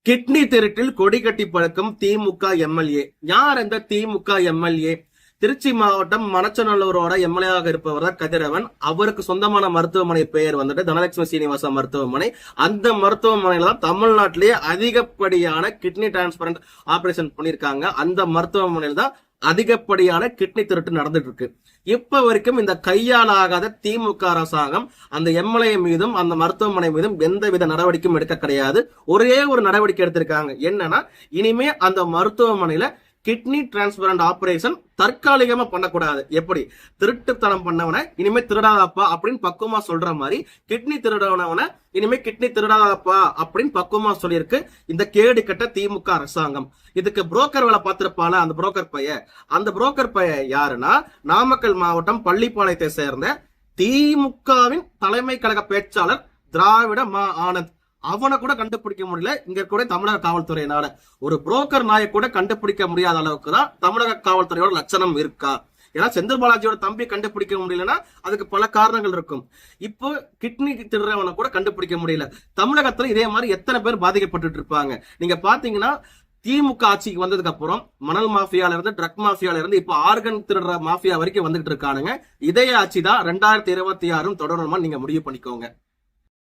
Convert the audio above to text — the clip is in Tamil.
கிட்னி திருட்டில் கொடி கட்டி பறக்கும் திமுக எம்எல்ஏ. யார் அந்த திமுக எம்எல்ஏ? திருச்சி மாவட்டம் மணச்சநல்லூரோட எம்எல்ஏவாக இருப்பவர் தான் கதிரவன். அவருக்கு சொந்தமான மருத்துவமனை பெயர் வந்துட்டு தனலட்சுமி சீனிவாச மருத்துவமனை. அந்த மருத்துவமனையில தான் தமிழ்நாட்டிலேயே அதிகப்படியான கிட்னி டிரான்ஸ்பிளான்ட் ஆபரேஷன் பண்ணிருக்காங்க. அந்த மருத்துவமனையில் தான் அதிகப்படியான கிட்னி திருட்டு நடந்துட்டு இருக்கு. இப்ப வரைக்கும் இந்த கையால் ஆகாத திமுக அரசாங்கம் அந்த எம்எல்ஏ மீதும் அந்த மருத்துவமனை மீதும் எந்தவித நடவடிக்கையும் எடுக்க கிடையாது. ஒரே ஒரு நடவடிக்கை எடுத்திருக்காங்க. என்னன்னா, இனிமே அந்த மருத்துவமனையில கிட்னி டிரான்ஸ்பிளான்ட் ஆபரேஷன் தற்காலிகமா பண்ணக்கூடாது. எப்படி திருட்டுத்தனம் பண்ணவன இனிமே திருடாதப்பா அப்படின்னு பக்குவமா சொல்ற மாதிரி, கிட்னி திருடவனவன இனிமே கிட்னி திருடாதப்பா அப்படின்னு பக்குவமா சொல்லியிருக்கு இந்த கேடு கட்ட திமுக அரசாங்கம். இதுக்கு புரோக்கர் வேலை பார்த்திருப்பால அந்த புரோக்கர் பைய யாருன்னா, நாமக்கல் மாவட்டம் பள்ளிப்பாளையத்தை சேர்ந்த திமுகவின் தலைமை கழக பேச்சாளர் திராவிட மா ஆனந்த். அவனை கூட கண்டுபிடிக்க முடியல இங்க கூட தமிழக காவல்துறையினால. ஒரு புரோக்கர் நாயை கூட கண்டுபிடிக்க முடியாத அளவுக்கு தான் தமிழக காவல்துறையோட லட்சணம் இருக்கா. ஏன்னா செந்தில் பாலாஜியோட தம்பி கண்டுபிடிக்க முடியலன்னா அதுக்கு பல காரணங்கள் இருக்கும். இப்போ கிட்னி திருடவனை கூட கண்டுபிடிக்க முடியல. தமிழகத்துல இதே மாதிரி எத்தனை பேர் பாதிக்கப்பட்டு இருப்பாங்க. நீங்க பாத்தீங்கன்னா, திமுக ஆட்சிக்கு வந்ததுக்கு அப்புறம் மணல் மாஃபியால இருந்து ட்ரக் மாஃபியால இருந்து இப்ப ஆர்கன் திருடுற மாஃபியா வரைக்கும் வந்துகிட்டு இருக்கானுங்க. இதே ஆட்சி தான் 2026 தொடரணுமா நீங்க முடிவு பண்ணிக்கோங்க.